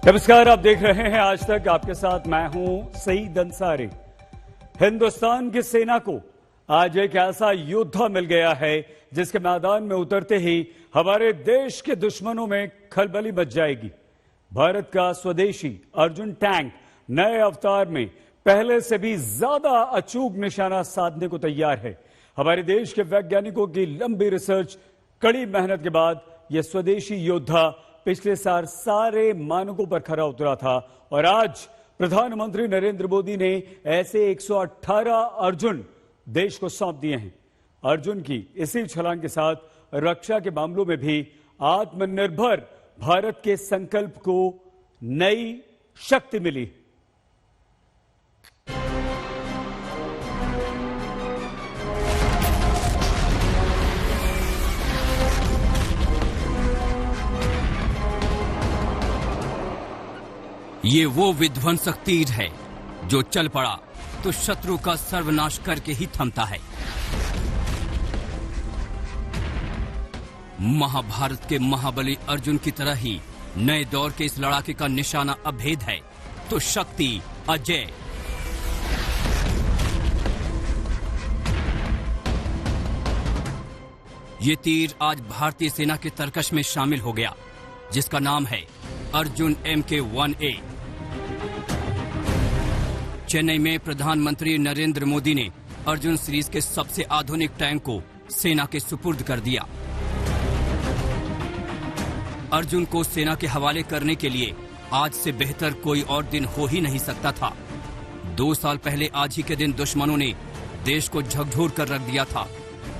नमस्कार, आप देख रहे हैं आज तक। आपके साथ मैं हूं सईद अंसारी। हिंदुस्तान की सेना को आज एक ऐसा योद्धा मिल गया है जिसके मैदान में उतरते ही हमारे देश के दुश्मनों में खलबली मच जाएगी। भारत का स्वदेशी अर्जुन टैंक नए अवतार में पहले से भी ज्यादा अचूक निशाना साधने को तैयार है। हमारे देश के वैज्ञानिकों की लंबी रिसर्च, कड़ी मेहनत के बाद यह स्वदेशी योद्धा पिछले साल सारे मानकों पर खरा उतरा था और आज प्रधानमंत्री नरेंद्र मोदी ने ऐसे 118 अर्जुन देश को सौंप दिए हैं। अर्जुन की इसी छलांग के साथ रक्षा के मामलों में भी आत्मनिर्भर भारत के संकल्प को नई शक्ति मिली। ये वो विध्वंसक तीर है जो चल पड़ा तो शत्रु का सर्वनाश करके ही थमता है। महाभारत के महाबली अर्जुन की तरह ही नए दौर के इस लड़ाके का निशाना अभेद है तो शक्ति अजय। ये तीर आज भारतीय सेना के तरकश में शामिल हो गया, जिसका नाम है अर्जुन MK-1A। चेन्नई में प्रधानमंत्री नरेंद्र मोदी ने अर्जुन सीरीज के सबसे आधुनिक टैंक को सेना के सुपुर्द कर दिया। अर्जुन को सेना के हवाले करने के लिए आज से बेहतर कोई और दिन हो ही नहीं सकता था। 2 साल पहले आज ही के दिन दुश्मनों ने देश को झकझोर कर रख दिया था।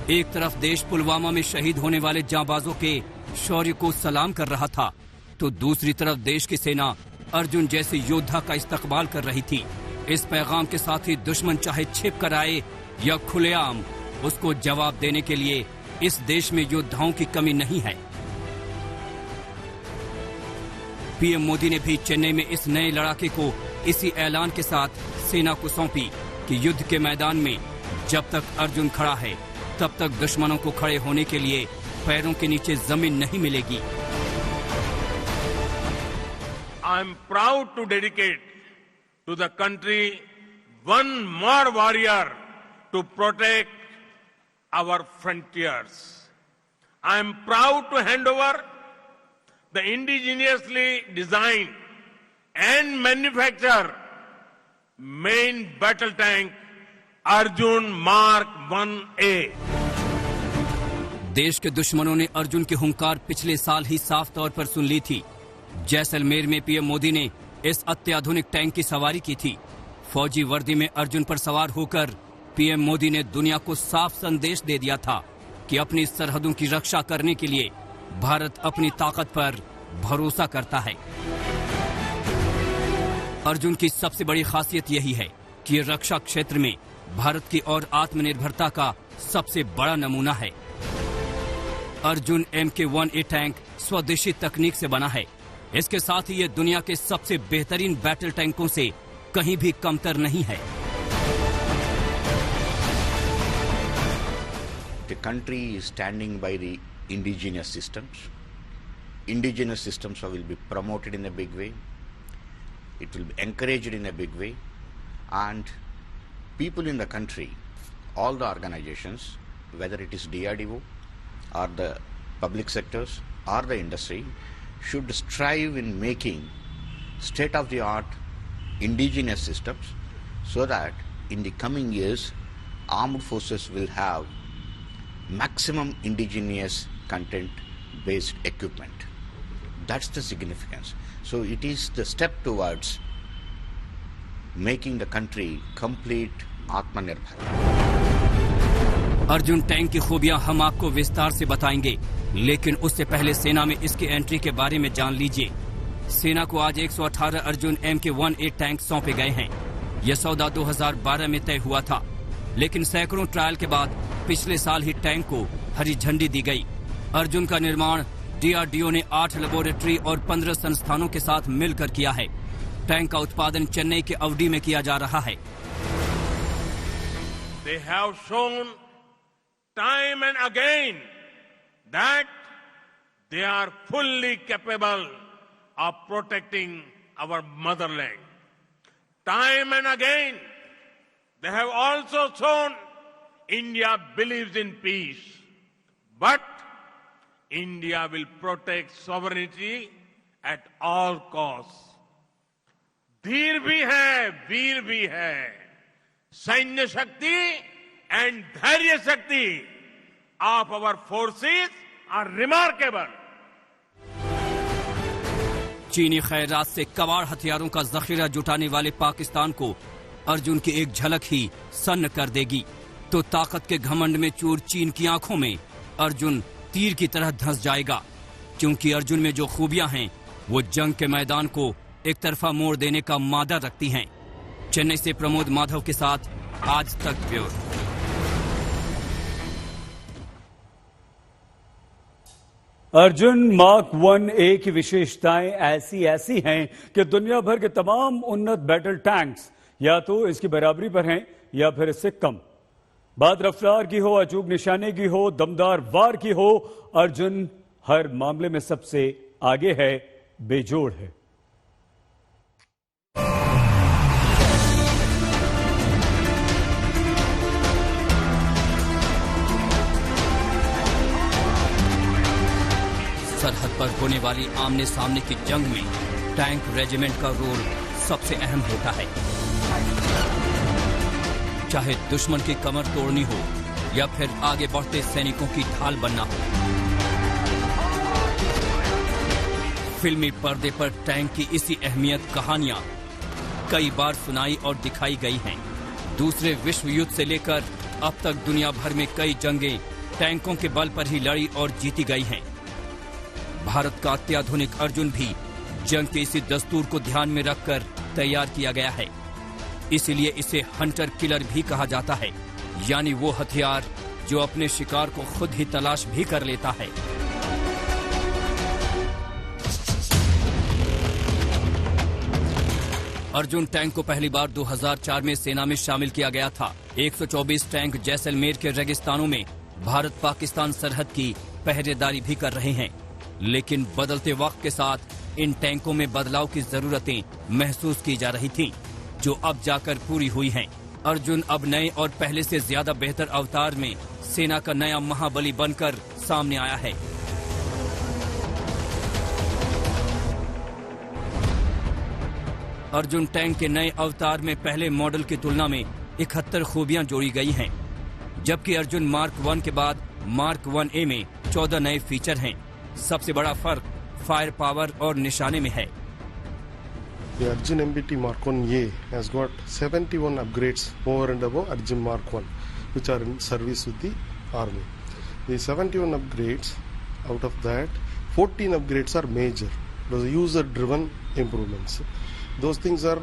एक तरफ देश पुलवामा में शहीद होने वाले जांबाजों के शौर्य को सलाम कर रहा था, तो दूसरी तरफ देश की सेना अर्जुन जैसे योद्धा का इस्तकबाल कर रही थी। इस पैगाम के साथ ही दुश्मन चाहे छिप कर आए या खुलेआम, उसको जवाब देने के लिए इस देश में योद्धाओं की कमी नहीं है। पीएम मोदी ने भी चेन्नई में इस नए लड़ाके को इसी ऐलान के साथ सेना को सौंपी कि युद्ध के मैदान में जब तक अर्जुन खड़ा है तब तक दुश्मनों को खड़े होने के लिए पैरों के नीचे जमीन नहीं मिलेगी। I am proud to dedicate to the country one more warrior to protect our frontiers. I am proud to hand over the indigenously designed and manufactured main battle tank Arjun Mark 1A. देश के दुश्मनों ने अर्जुन की हुंकार पिछले साल ही साफ तौर पर सुन ली थी। जैसलमेर में पीएम मोदी ने इस अत्याधुनिक टैंक की सवारी की थी। फौजी वर्दी में अर्जुन पर सवार होकर पीएम मोदी ने दुनिया को साफ संदेश दे दिया था कि अपनी सरहदों की रक्षा करने के लिए भारत अपनी ताकत पर भरोसा करता है। अर्जुन की सबसे बड़ी खासियत यही है कि ये रक्षा क्षेत्र में भारत की और आत्मनिर्भरता का सबसे बड़ा नमूना है। अर्जुन MK-1A टैंक स्वदेशी तकनीक से बना है। इसके साथ ही ये दुनिया के सबसे बेहतरीन बैटल टैंकों से कहीं भी कमतर नहीं है। The country is standing by the indigenous systems. Indigenous systems will be promoted in a big way. It will be encouraged in a big way. And people in the country, all the organizations, whether it is DRDO or the public sectors or the industry, should strive in making state-of-the-art indigenous systems so that in the coming years armed forces will have maximum indigenous content-based equipment. That's the significance. So it is the step towards making the country complete Atmanirbhar. Arjun tank की खूबियां हम आपको विस्तार से बताएंगे, लेकिन उससे पहले सेना में इसकी एंट्री के बारे में जान लीजिए। सेना को आज 118 अर्जुन MK-1A टैंक सौंपे गए हैं। यह सौदा 2012 में तय हुआ था, लेकिन सैकड़ों ट्रायल के बाद पिछले साल ही टैंक को हरी झंडी दी गई। अर्जुन का निर्माण DRDO ने 8 लेबोरेटरी और 15 संस्थानों के साथ मिलकर किया है। टैंक का उत्पादन चेन्नई के अवडी में किया जा रहा है। They have shown time and again that they are fully capable of protecting our motherland. Time and again, they have also shown India believes in peace. But India will protect sovereignty at all costs. धीर भी है, वीर भी है. सैन्य शक्ति and धैर्य शक्ति of our forces are remarkable. चीनी खैरात से कबाड़ हथियारों का जखीरा जुटाने वाले पाकिस्तान को अर्जुन की एक झलक ही सन्न कर देगी, तो ताकत के घमंड में चूर चीन की आंखों में अर्जुन तीर की तरह धंस जाएगा, क्योंकि अर्जुन में जो खूबियां हैं वो जंग के मैदान को एक तरफा मोड़ देने का मादा रखती हैं। चेन्नई से प्रमोद माधव के साथ आज तक ब्यूरो। अर्जुन मार्क 1A की विशेषताएं ऐसी हैं कि दुनिया भर के तमाम उन्नत बैटल टैंक्स या तो इसकी बराबरी पर हैं या फिर इससे कम। बात रफ्तार की हो, अचूक निशाने की हो, दमदार वार की हो, अर्जुन हर मामले में सबसे आगे है, बेजोड़ है। सरहद पर होने वाली आमने सामने की जंग में टैंक रेजिमेंट का रोल सबसे अहम होता है। चाहे दुश्मन की कमर तोड़नी हो या फिर आगे बढ़ते सैनिकों की ढाल बनना हो। फिल्मी पर्दे पर टैंक की इसी अहमियत कहानियां कई बार सुनाई और दिखाई गई हैं। दूसरे विश्व युद्ध से लेकर अब तक दुनिया भर में कई जंगें टैंकों के बल पर ही लड़ी और जीती गई हैं। भारत का अत्याधुनिक अर्जुन भी जंग के इसी दस्तूर को ध्यान में रखकर तैयार किया गया है। इसीलिए इसे हंटर किलर भी कहा जाता है, यानी वो हथियार जो अपने शिकार को खुद ही तलाश भी कर लेता है। अर्जुन टैंक को पहली बार 2004 में सेना में शामिल किया गया था। 124 टैंक जैसलमेर के रेगिस्तानों में भारत पाकिस्तान सरहद की पहरेदारी भी कर रहे हैं, लेकिन बदलते वक्त के साथ इन टैंकों में बदलाव की जरूरतें महसूस की जा रही थीं, जो अब जाकर पूरी हुई हैं। अर्जुन अब नए और पहले से ज्यादा बेहतर अवतार में सेना का नया महाबली बनकर सामने आया है। अर्जुन टैंक के नए अवतार में पहले मॉडल की तुलना में 71 खूबियां जोड़ी गई हैं, जबकि अर्जुन मार्क 1 के बाद मार्क 1A में 14 नए फीचर हैं। सबसे बड़ा फर्क फायर पावर और निशाने में है। The Arjun MBT Mark 1A has got 71 upgrades over and above Arjun Mark 1, which are in service with the Army. The 71 upgrades, out of that, 14 upgrades are major. Those are user-driven improvements. Those things are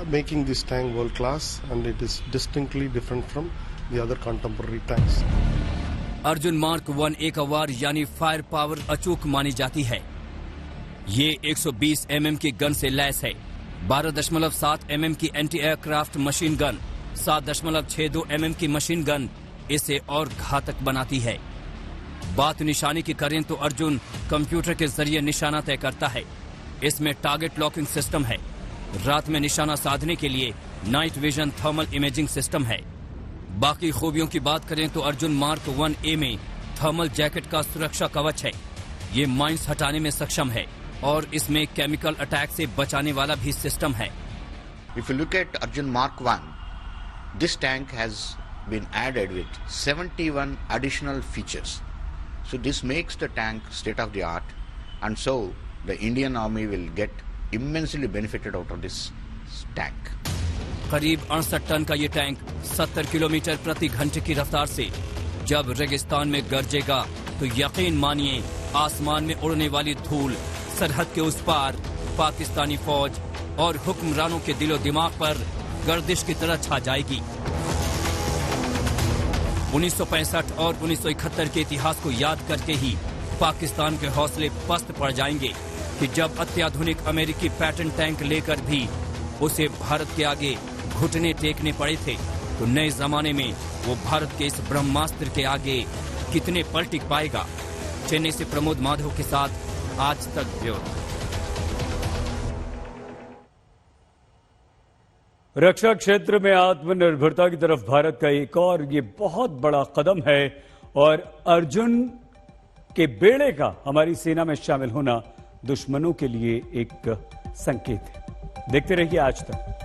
making this tank world-class, and it is distinctly different from the other contemporary tanks. Arjun mark 1A का वार यानी fire power अचूक मानी जाती है। ये 120 mm की gun से lace है। 12.7 mm की anti aircraft machine gun, 7.62 mm की मशीन गन इसे और घातक बनाती है। बात निशाने की करें तो अर्जुन कंप्यूटर के जरिए निशाना तय करता है। इसमें टारगेट लॉकिंग सिस्टम है। रात में निशाना साधने के लिए night vision thermal imaging system है। बाकी खूबियों की बात करें तो अर्जुन मार्क 1A में थर्मल जैकेट का सुरक्षा कवच है। ये माइंस हटाने में सक्षम है और इसमें केमिकल अटैक से बचाने वाला भी सिस्टम है। If you look at Arjun Mark 1, this tank has been added with 71 additional features. So this makes the tank state of the art, and so the Indian Army will get immensely benefited out of this tank. करीब 68 ton का ये tank 70 kilometre प्रति घंटे की रफ्तार से जब रेगिस्तान में गरजेगा तो यकीन मानिए आसमान में उड़ने वाली धूल सरहद के उस पार पाकिस्तानी फौज और हुक्मरानों के दिलो दिमाग पर गर्दिश की तरह छा जाएगी। 1965 और 1971 के इतिहास को याद करके ही पाकिस्तान के हौसले पस्त पड़ जाएंगे कि जब अत्याधुनिक अमेरिकी पैटर्न टैंक लेकर भी उसे भारत के आगे घुटने टेकने पड़े थे, तो नए जमाने में वो भारत के इस ब्रह्मास्त्र के आगे कितने पल टिक पाएगा। चेन्नई से प्रमोद माधव के साथ आज तक ब्यूरो। रक्षा क्षेत्र में आत्मनिर्भरता की तरफ भारत का एक और ये बहुत बड़ा कदम है और अर्जुन के बेड़े का हमारी सेना में शामिल होना दुश्मनों के लिए एक संकेत है। देखते रहिए आज तक।